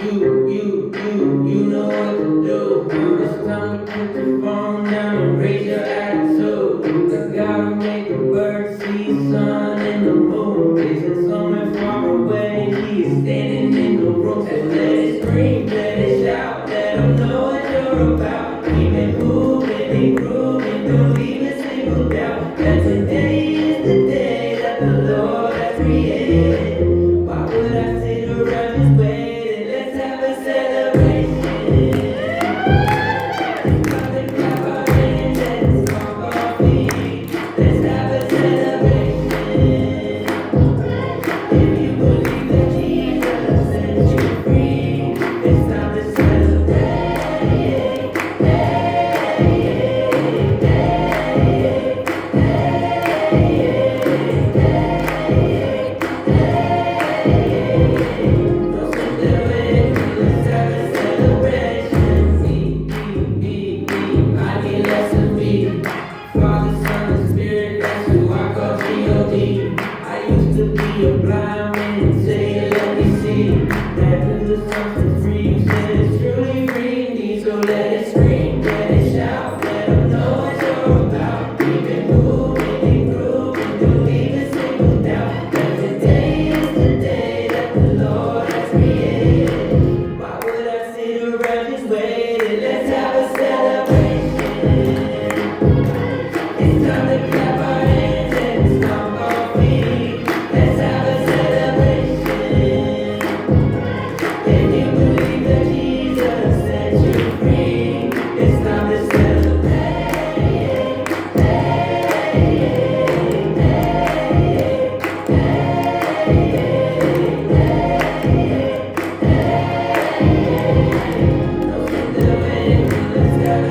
You know what to do. It's time to put the phone down and raise your attitude. The God who made the birds see sun and the moon isn't somewhere far away. He is standing in the room. So let it scream, let it shout, let him know what you're about. Keep it moving and grooving, don't leave a single doubt. That today is the day that the Lord has created. Why would I sit around just waiting? Let's have a celebration. Come and clap our hands and stomp our feet. Let's have a celebration. If you believe that Jesus set you free, it's time to celebrate. No celebration, let's have a celebration. I need less of me. Father, Son, and Spirit, that's who I call G.O.D. I used to be a blind man, say, let me see. That little something free, you said it's truly free indeed. So let it scream, let it shout, let them know what you're about. Keep it moving and grooving, don't leave a single doubt. That today is the day that the Lord has created. Why would I sit around just waiting? Let's have a celebration. It's time to clap our hands and stomp our feet. Let's have a celebration. If you believe that Jesus set you free, it's time to celebrate. No celebration, let's have a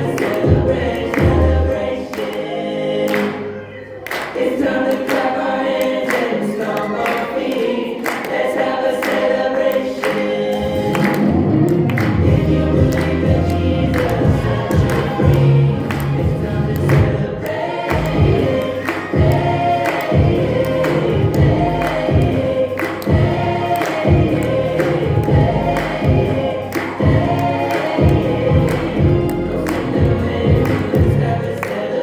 celebration. It's time to clap our hands and stomp our feet. Let's have a celebration. If you believe that Jesus set you free, it's time to celebrate. No celebration, let's have a celebration.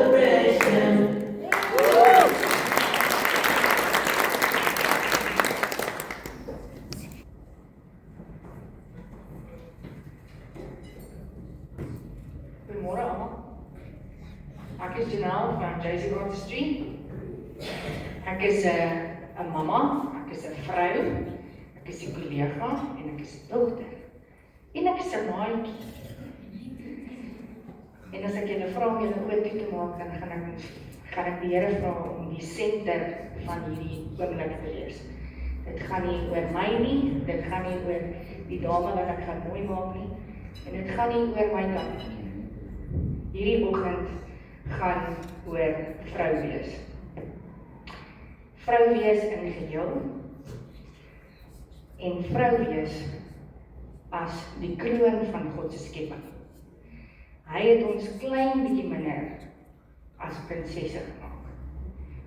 Goedemorgen allemaal. Ek is Janelle van JC Street. Ek is 'n mamma, ek is 'n vrou, ek is 'n kollega en ek is 'n dogter. En ek is 'n maatjie. En as ek julle vra om julle oë toe te maak, dan gaan ek die Here vra om die senter van hierdie oomblik te wees. Dit gaan nie oor my nie, dit gaan nie oor die dame wat ek gaan mooi maak nie, en dit gaan nie oor my kant nie. Hierdie oggend gaan oor vrou wees. Vrou wees in geheel en vrou wees as die kroon van God se skepping. Hy het ons klein bietjie minder as prinsesse gemaak.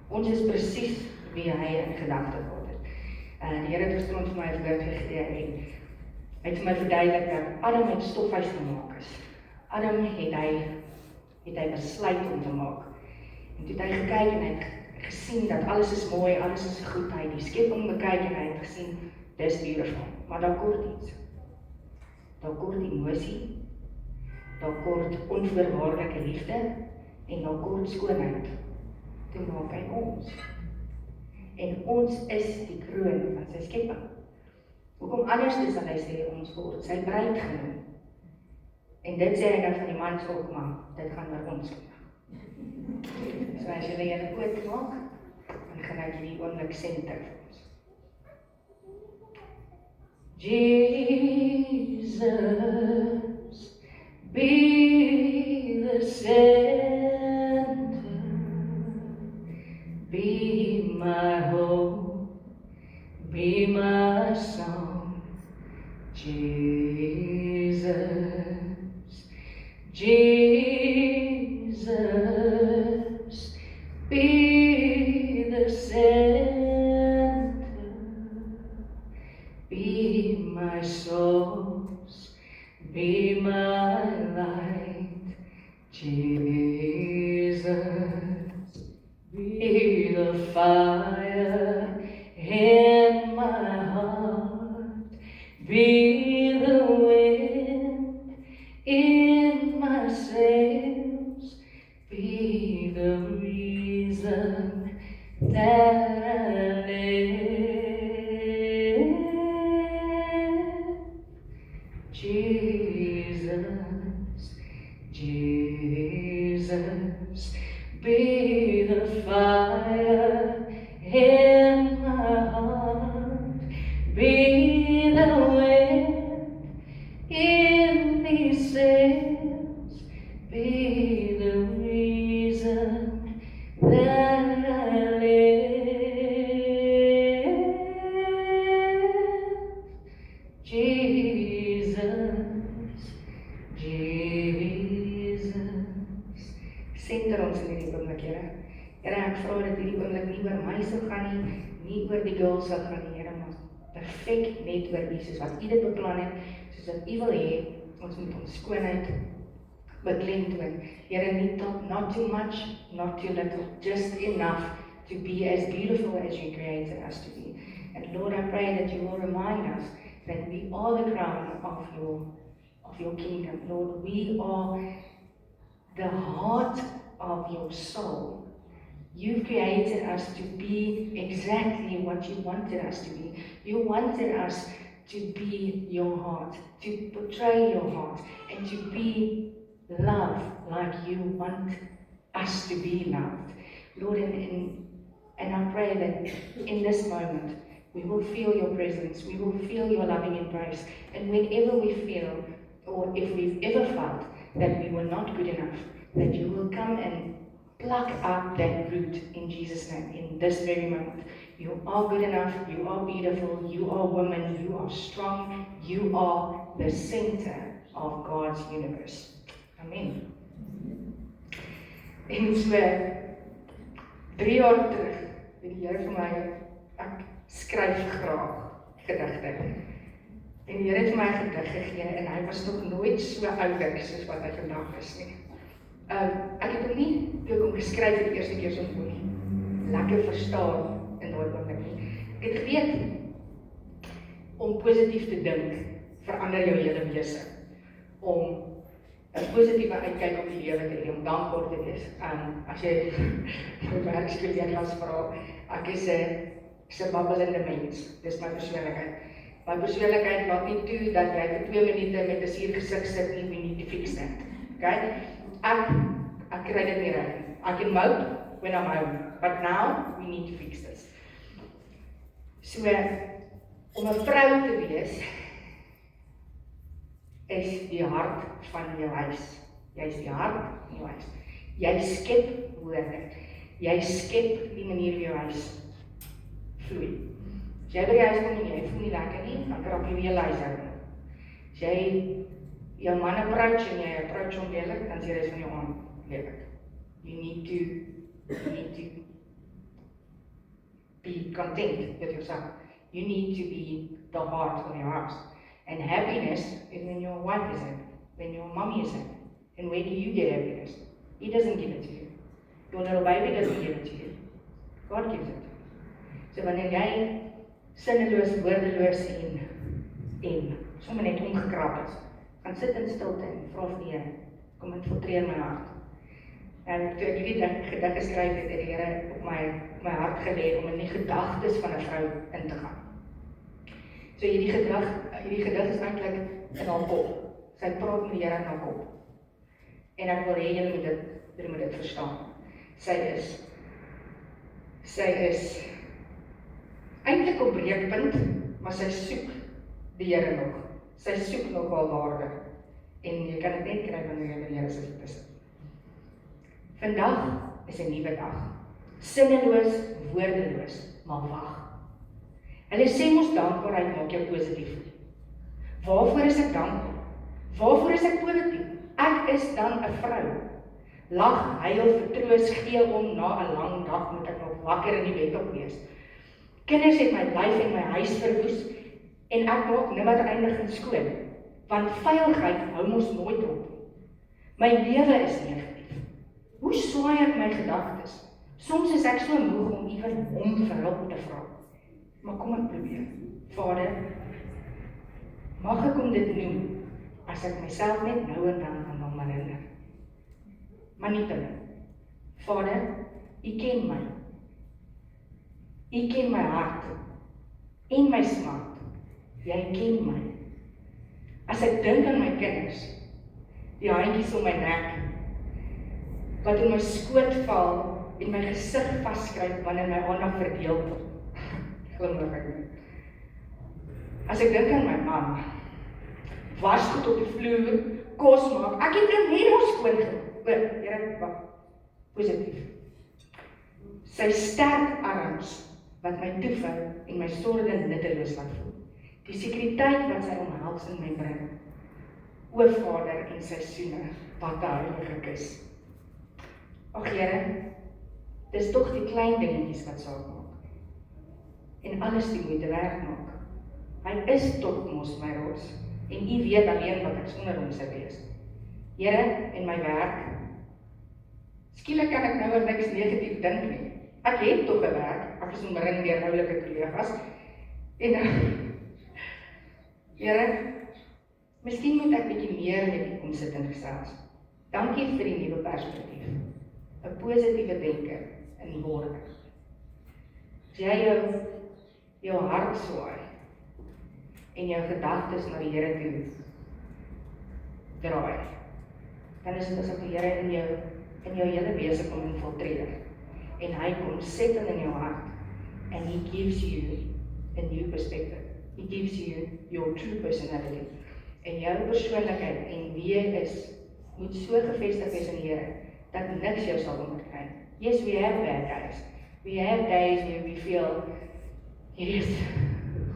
Ons is presies wie hy in gedagte gehad het. Die Here het gisterond vir my 'n woord gegee en hy het vir my verduidelik dat Adam uit stofhuis gemaak is. Adam het hy besluit om te maak. En toe het hy gekyk en hy het gesien dat alles is mooi, alles is goed. Hy het die skepping bekyk en hy het gesien, dis beautiful. Maar daar kort iets. Daar kort emosie, daar kort onvoorwaardelike liefde en daar kort skoonheid. Toe maak hy ons. En ons is die kroon van sy skepping. Hoekom anders is dat hy sê ons word sy bruid genoem. En dit sê hy dan van die mans ook, maar dit gaan oor ons. So as julle julle oop maak, dan gaan ek hierdie oomblik senter vir ons. Jesus, be the center, be my hope, be my song. Jesus, Jesus, be the center, be my soul. cross, be my light, Jesus, be the fire in my heart, be the wind in my sails, be the reason that I live. Jesus, Jesus, be the fire in my heart, be the wind in these sails, be the reason that I live. Jesus, Jesus. Senter ons in hierdie oomblik, Here. Here, ek vra dat hierdie oomblik nie oor my sal gaan nie oor die girls sal gaan nie, Here, maar perfek net oor U, soos wat U dit beplan het, soos wat U wil hê, ons moet ons skoonheid beklemtoon. Here, not too much, not too little, just enough to be as beautiful as You created us to be. And Lord, I pray that You will remind us that we are the crown of your kingdom. Lord, we are the heart of Your soul. You've created us to be exactly what You wanted us to be. You wanted us to be Your heart, to portray Your heart, and to be loved like You want us to be loved. Lord, and I pray that in this moment, we will feel Your presence, we will feel Your loving embrace, and whenever we feel, or if we've ever felt that we were not good enough, that You will come and pluck up that root in Jesus' name, in this very moment. You are good enough, You are beautiful, You are woman, You are strong, You are the center of God's universe. Amen. En so, 3 jaar terug, het die Here vir my, ek skryf graag gedigte. En die Here het vir my 'n gedig gegee, en hy was nog nooit so oulik soos wat hy vandag is nie. Ek het hom nie, toe ek hom geskryf het die eerste keer so nie, lekker verstaan in daai oomblik nie. Ek het geweet, om positief te dink, verander jou hele wese. Om 'n positiewe uitkyk op die lewe te hê, om dankbaar te wees. As jy my werkskollegas vra, ek is 'n babbelende mens, dis my persoonlikheid. My persoonlikheid laat nie toe dat jy vir 2 minute met 'n suur gesig sit nie, we need to fix that. Okay? Ek kry dit nie reg. I can mope when I'm home, but now we need to fix this. So, om 'n vrou te wees, is die hart van jou huis. Jy is die hart van jou huis. Jy skep woorde. Jy skep die manier hoe jou huis vloei. As jy by die huis kom en jy voel nie lekker nie, dan krap jy weer huishouding. As jy jou man approach en jy approach hom lelik, dan sê jy res van jou aan lelik. You need to be content with yourself. You need to be the heart of your house. And happiness is when your wife is happy, when your mommy is happy. And where do you get happiness? He doesn't give it to you. Your little baby doesn't give it to you. God gives it to you. So wanneer jy sinneloos, woordeloos en sommer net omgekrap is, gaan sit in stilte en vra vir die Here, kom infiltreer my hart. En toe ek hierdie gedig geskryf het, die Here op my hart gelê om in die gedagtes van 'n vrou in te gaan. So hierdie gedig is eintlik in haar kop. Sy praat met die Here in haar kop. En ek wil hê julle moet dit verstaan. Sy is eintlik op breekpunt, maar sy soek die Here nog. Sy soek nog haar waarde. En jy kan dit net kry wanneer jy by die Here se voete sit. Vandag is 'n nuwe dag. Sinneloos, woordeloos, maar wag. Hulle sê mos dankbaarheid maak jou positief. Waarvoor is ek dankbaar? Waarvoor is ek positief? Ek is dan 'n vrou. Lag, huil, vertroos, gee om na 'n lang dag moet ek nog wakker in die bed op wees. Kinders het my lyf en my huis verwoes en ek maak nimmer eindigend skoon. Want veiligheid hou mos nooit op. My lewe is negatief. Hoe swaai ek my gedagtes? Soms is ek so moeg om ewen hom vir hulp te vra. Maar kom ek probeer. Vader, mag ek om dit noem, as ek myself net nou en dan aan hom herinner. Maar nie te min. Vader, U ken my. U ken my hart en my smart. Jy ken my. As ek dink aan my kinders, die handjies om my nek, wat in my skoot val en my gesig vaskryp wanneer my aandag verdeel word. Glimlag ek nie. As ek dink aan my man, was goed op die vloer, kos maak, ek het net ons skoon gehoor. Here, wag, positief. Sy sterk arms, wat my toevou en my sorge nutteloos laat voel. Die sekuriteit wat sy omhels in my bring. O Vader en sy soene, wat 'n heilige kus. Ag Here, dis tog die klein dingetjies wat saak maak. En alles die moeite werd maak. Hy is tog mos my rots, en U weet alleen wat ek sonder hom sou wees. Here, en my werk, skielik kan ek nou oor niks negatief dink nie. Ek het tog 'n werk, ek is omring deur oulike kollegas, en Here, miskien moet ek bietjie meer met die omsitting gesels. Dankie vir die nuwe perspektief, 'n positiewe denker in die worde. As jy jou hart swaai, en jou gedagtes na die Here toe draai, dan is dit asof die Here in jou hele wese kom infiltreer. En hy kom settle in jou hart, and He gives you a new perspective. He gives you your true personality. En jou persoonlikheid en wie jy is, moet so gevestig wees in die Here, dat niks jou sal onderkry. Yes, we have bad days. We have days where we feel, hierdie is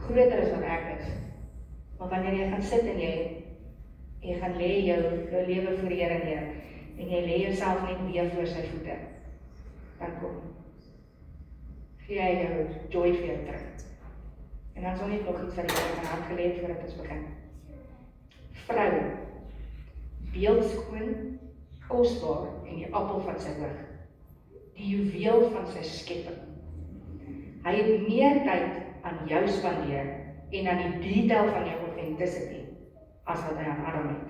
groter as wat ek is. Maar wanneer jy gaan sit en jy gaan lê jou lewe voor die Here neer, en jy lê jouself net weer voor sy voete, dan gee hy jou joy vir jou terug. En dan is nog net nog iets wat ek in my hart geleed voordat ons begin. Vrou, beeldskoon, kosbaar en die appel van sy oog, die juweel van sy skepping. Hy het meer tyd aan jou spandeer en aan die detail van jou authenticity as wat hy aan Adam het.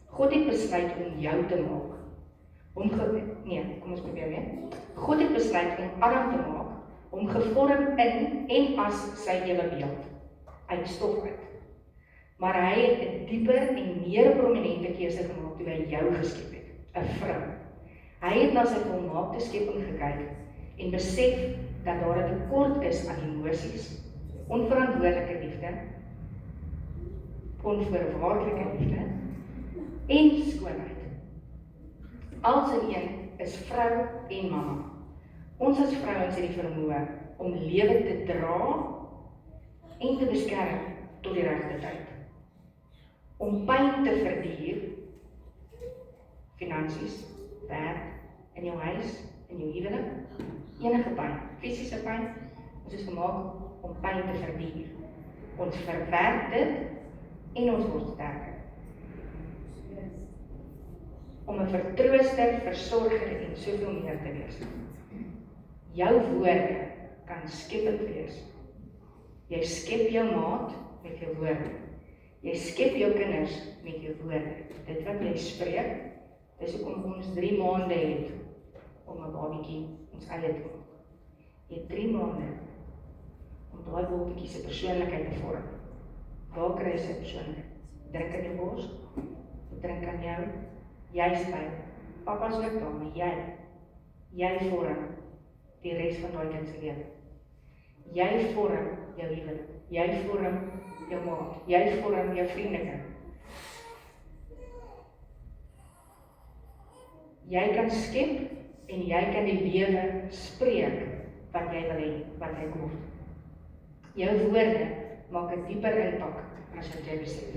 God het besluit om jou te maak. Kom ons probeer weer. God het besluit om Adam te maak, om gevorm in en as sy ewe beeld, uit stof uit. Maar hy het 'n dieper en meer prominente keuse gemaak toe hy jou geskep het, 'n vrou. Hy het na sy volmaakte skepping gekyk en besef dat daar 'n tekort is aan emosies, onverantwoordelike liefde, onvoorwaardelike liefde en skoonheid. Als in een is vrou en mamma. Ons as vrouens het die vermoë om lewe te dra en te beskerm tot die regte tyd. Om pyn te verduur, finansies, werk, in jou huis, in jou huwelik, enige pyn, fisiese pyn, ons is gemaak om pyn te verduur. Ons verwerk dit en ons word sterker. Om 'n vertrooster, versorger en soveel meer te wees. Jou woorde kan skepend wees. Jy skep jou maat met jou woorde. Jy skep jou kinders met jou woorde. Dit wat jy spreek, dis hoekom ons 3 maande het om 'n babietjie ons eie te maak. Jy het 3 maande om daai babietjie se persoonlikheid te vorm. Waar kry jy sy persoonlikheid? Drink in die bors, drink aan jou, jy spyt. Papa's ook daar, maar jy vorm die res van daai kind se lewe. Jy vorm jou huwelik, jy vorm jou maat, jy vorm jou vriendekring. Jy kan skep en jy kan die lewe spreek wat jy wil hê, wat jy kom. Jou woorde maak 'n dieper impak as wat jy besef.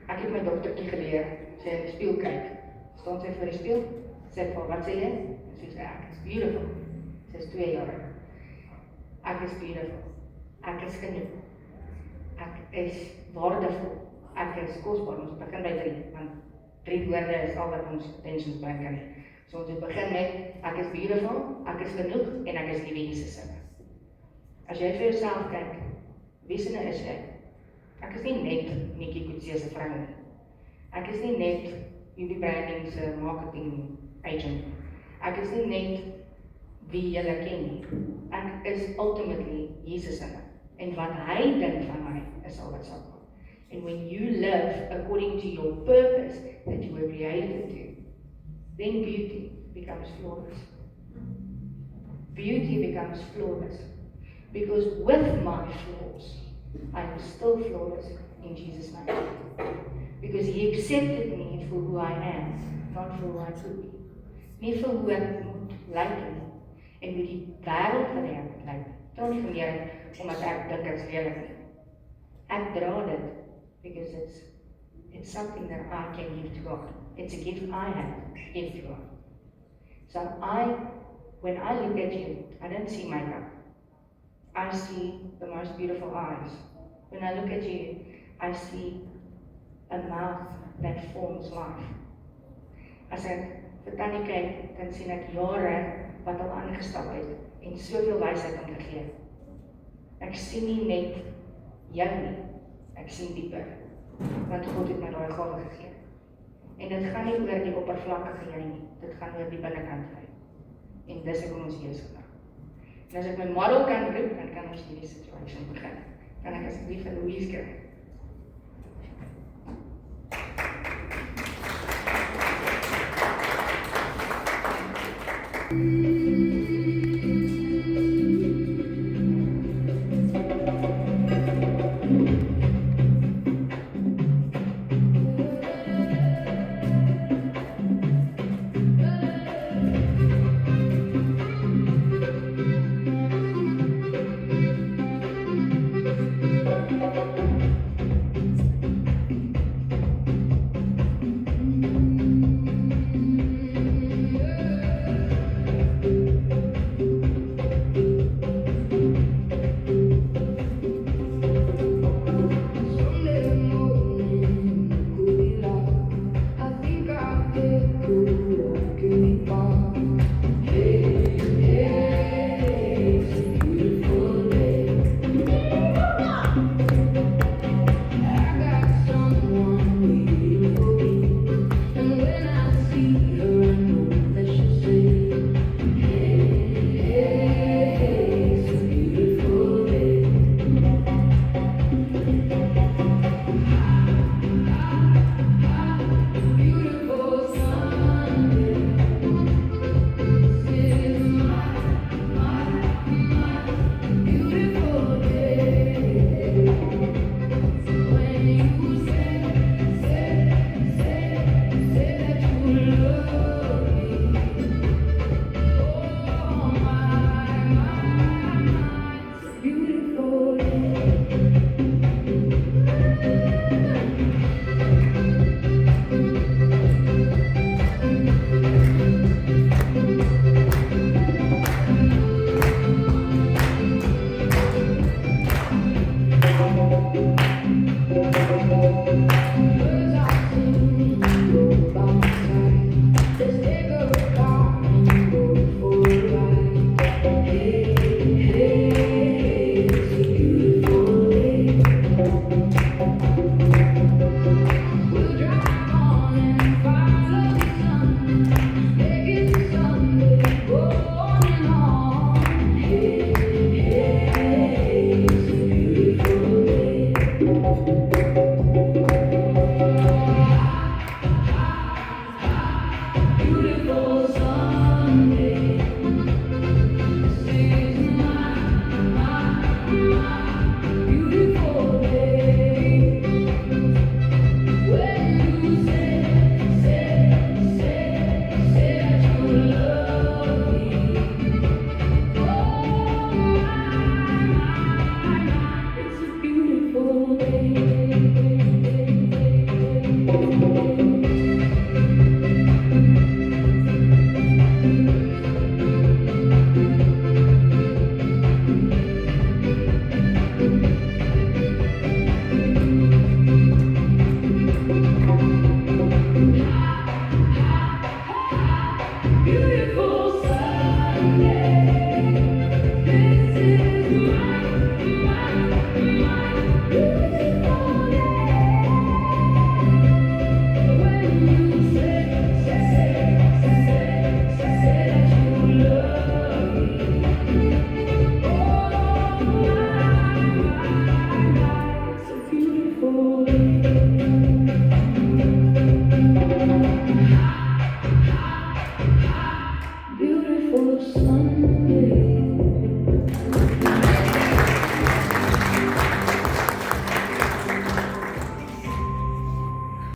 Ek het my dogtertjie geleer, sy in die spieël kyk. Staan sy voor die spieël, sê vir wat sê jy? Sy sê ek is beautiful. Sy is 2 jaar. Ek is beautiful. Ek is genoeg. Ek is waardevol. Ek is kosbaar. Ons begin by 3, want 3 woorde is al wat ons attention span kan hê. So ons begin met, ek is beautiful, ek is genoeg, en ek is lief in Jesus sinne. As jy vir jouself kyk, wie sinne is jy? Ek is nie net Nikki Coetzee se vrou nie. Ek is nie net UB Branding se marketing agent. Ek is nie net wie julle ken nie. Ek is ultimately Jesus sinne. En wat hy dink van my, is al wat sal kom. And when you live according to your purpose that you were created to, then beauty becomes flawless. Beauty becomes flawless. Because with my flaws, I am still flawless in Jesus' name. Because He accepted me for who I am, not for who I could be. Nie vir hoe ek moet lyk nie, en hoe die wêreld van die moet lyk. Dra nie van jou, omdat ek dink ek is lelik nie. Ek dra dit, because it's something that I can give to God. It's a gift I have to give to God. So when I look at you, I don't see makeup. I see the most beautiful eyes. When I look at you, I see a mouth that forms life. As ek vir Tannie kyk, dan sien ek jare wat al aangestap het en soveel wysheid om te gee. Ek sien nie net jou nie, ek sien dieper, want God het my daai gawe gegee. En dit gaan nie oor die oppervlakkige jy nie, dit gaan oor die binnekant jy. En dis ek om ons Jesus vandag. En as ek my model kan roep, dan kan ons hierdie situation begin. Kan ek asseblief vir Louise kry?